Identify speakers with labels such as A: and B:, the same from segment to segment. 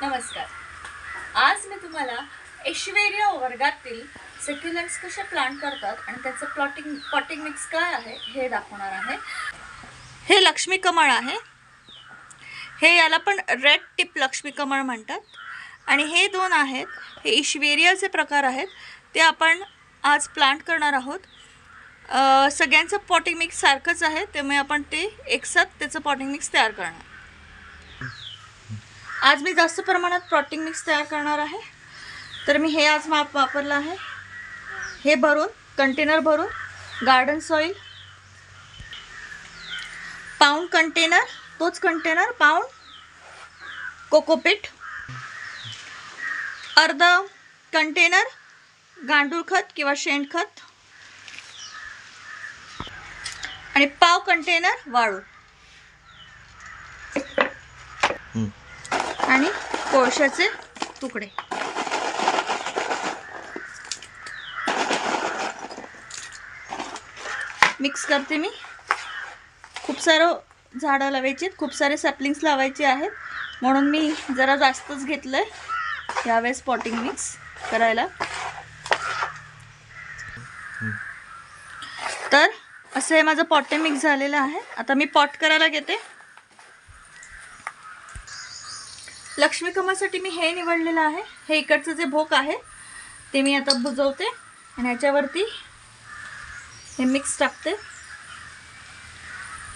A: नमस्कार. आज मी तुम्हाला एशवेरिया वर्गातील सेक्युलेंट्स कसे प्लांट करतात आणि त्याचं पॉटिंग मिक्स काय आहे हे दाखवणार आहे. हे लक्ष्मी कमळ आहे. हे याला पण रेड टिप लक्ष्मी कमळ म्हणतात. आणि हे दोन आहेत, हे एशवेरियाचे प्रकार आहेत. ते आपण आज प्लांट करणार आहोत. सगळ्यांचं पॉटिंग मिक्स सारखंच आहे, त्यामुळे आपण ते एकसाथ त्याचं पॉटिंग मिक्स तयार करणार. आज मी जास्त प्रमाणात पॉटिंग मिक्स तयार करणार आहे, तर मी हे आज माप वापरलं आहे. हे भरून कंटेनर भरून गार्डन सॉईल पाऊंड कंटेनर, तोच कंटेनर पाऊंड कोकोपीट, अर्ध कंटेनर गांडूळ खत किंवा शेणखत आणि पाव कंटेनर वाळू आणि कोळशाचे तुकडे. मिक्स करते मी. खूप सारं झाडं लावायची आहेत, खूप सारे सॅपलिंग्स लावायचे आहेत, म्हणून मी जरा जास्तच घेतलं आहे यावेळेस पॉटिंग मिक्स करायला. तर असं हे माझं पॉटिंग मिक्स झालेलं आहे. आता मी पॉट करायला घेते. लक्ष्मी कमळसाठी मी हे निवडलेलं आहे. हे इकडचं जे भोक आहे ते मी आता बुजवते आणि ह्याच्यावरती हे मिक्स टाकते.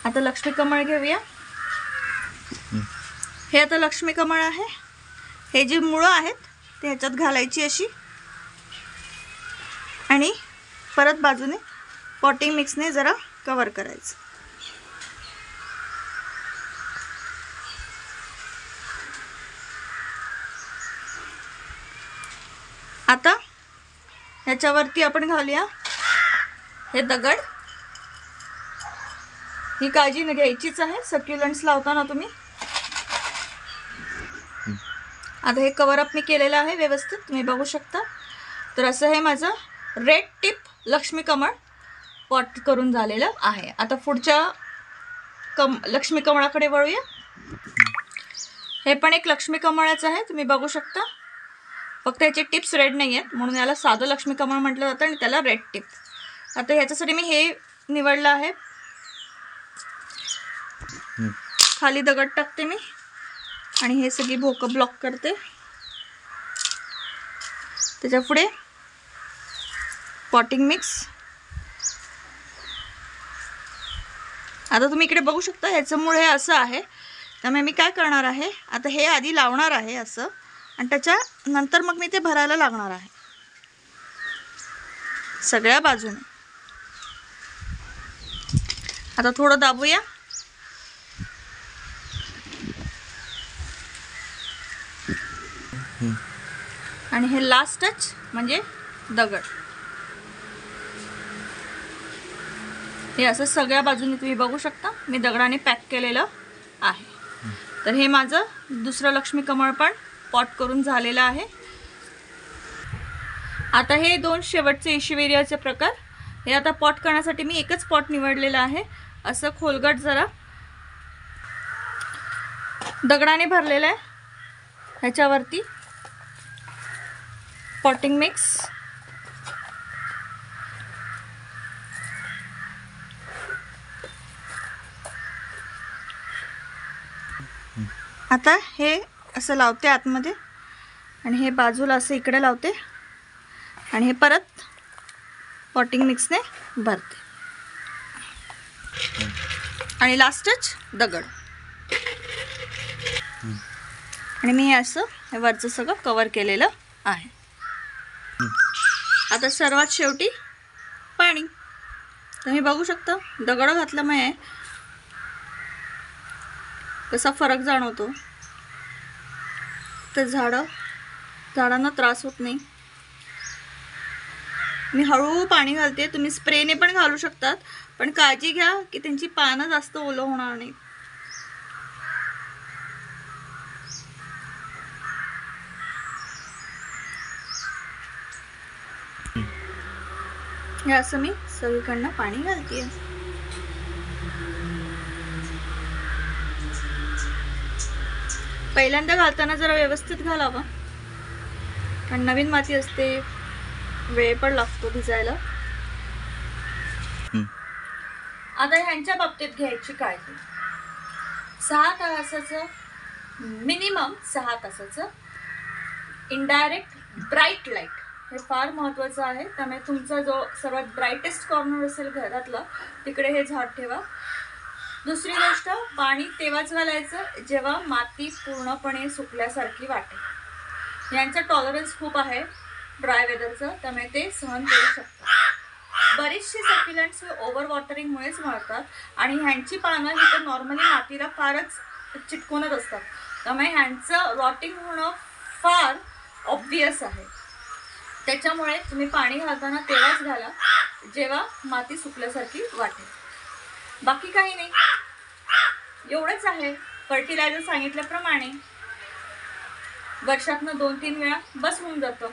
A: आता लक्ष्मी कमळ घेऊया. हे आता लक्ष्मी कमळ आहे. हे जी मुळं आहेत ते ह्याच्यात घालायची अशी आणि परत बाजूने पॉटिंग मिक्सने जरा कवर करायचं. आता ह्याच्यावरती आपण घालूया हे दगड. ही काळजी घ्यायचीच आहे सक्युलंट्स लावताना तुम्ही. आता हे कवर अप मी केलेलं आहे व्यवस्थित, तुम्ही बघू शकता. तर असं हे माझं रेड टिप लक्ष्मी कमळ पॉट करून झालेलं आहे. आता पुढच्या लक्ष्मी कमळाकडे वळूया. हे पण एक लक्ष्मी कमळच आहे, तुम्ही बघू शकता. फक्त ह्याचे टिप्स रेड नाही आहेत, म्हणून याला साधं लक्ष्मी कमळ म्हटलं जातं आणि त्याला रेड टिप. आता ह्याच्यासाठी मी हे निवडलं आहे. खाली दगड टाकते मी आणि हे सगळी भोकं ब्लॉक करते. त्याच्या पुढे पॉटिंग मिक्स. आता तुम्ही इकडे बघू शकता ह्याचं मूळ हे असं आहे, त्यामुळे मी काय करणार आहे, आता हे आधी लावणार आहे असं आणि त्याच्या नंतर मग मी ते भरायला लागणार आहे सगळ्या बाजूने. आता थोडं दाबूया. आणि हे लास्ट टच म्हणजे दगड. हे असं सगळ्या बाजूने तुम्ही बघू शकता मी दगडाने पॅक केलेलं आहे. तर हे माझं दुसरं लक्ष्मी कमळ पण पॉट करून झालेलं आहे. आता हे दोन शेवटचे एशवेरियाचे प्रकार. हे आता पॉट करण्यासाठी मी एकच पॉट निवडलेलं आहे. असं खोलगट जरा दगडाने भरलेलं आहे. ह्याच्यावरती पॉटिंग मिक्स. आता हे असं लावते आतमध्ये आणि हे बाजूला असं इकडे लावते आणि हे परत पॉटिंग मिक्सने भरते आणि लास्टच दगड. आणि मी हे असं हे वरचं सगळं कवर केलेलं आहे. आता सर्वात शेवटी पाणी. तुम्ही बघू शकता दगड घातल्यामुळे कसा फरक जाणवतो. तर झाडांना त्रास होत नाही. मी हळूहळू पाणी घालते. तुम्ही स्प्रेने पण घालू शकतात, पण काळजी घ्या की त्यांची पानं जास्त ओलं होणार नाही. हे असं मी सगळीकडनं पाणी घालते. पहिल्यांदा घालताना जरा व्यवस्थित घालावा, कारण नवीन माती असते, वेळ पण लागतो भिजायला. आता ह्यांच्या बाबतीत घ्यायची काळजी, 6 तासाचं मिनिमम 6 तासाचं इनडायरेक्ट ब्राईट लाईट हे फार महत्त्वाचं आहे. त्यामुळे तुमचा जो सर्वात ब्राईटेस्ट कॉर्नर असेल घरातला तिकडे हे झाड ठेवा. दुसरी गोष्ट, पाणी तेव्हाच घालायचं जेव्हा माती पूर्णपणे सुकल्यासारखी वाटेल. यांचं टॉलरन्स खूप आहे ड्राय वेदरचं, त्यामुळे ते सहन करू शकतात. बरेचसे सक्युलंट्स हे ओव्हर वॉटरिंगमुळेच मरतात आणि ह्यांची पानं ही तर नॉर्मली मातीला फारच चिटकूनच असतात, त्यामुळे ह्यांचं रॉटिंग होणं फार ऑब्वियस आहे. त्याच्यामुळे तुम्ही पाणी घालताना तेव्हाच घाला जेव्हा माती सुकल्यासारखी वाटेल. बाकी काही नाही, एवढंच आहे. फर्टिलायझर सांगितल्याप्रमाणे वर्षातनं 2-3 वेळा बस होऊन जातं.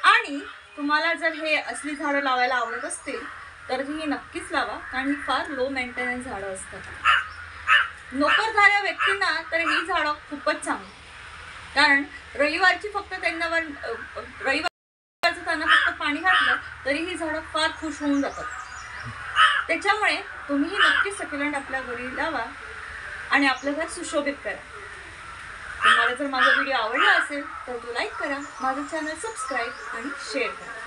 A: आणि तुम्हाला जर हे असली झाडं लावायला आवडत असतील तर ही नक्कीच लावा, कारण ही फार लो मेंटेनन्स झाडं असतात. नोकरधाऱ्या व्यक्तींना तर ही झाडं खूपच चांगली, कारण रविवारची फक्त त्यांना रविवारचं त्यांना फक्त पाणी घातलं तरी ही झाडं फार खुश होऊन जातात. त्याच्यामुळे तुम्ही नक्कीच सक्युलंट आपल्या घरी लावा आणि आपलं घर सुशोभित करा. तुम्हाला जर माझा व्हिडिओ आवडला असेल तर तो लाईक करा, माझं चॅनल सबस्क्राईब आणि शेअर करा.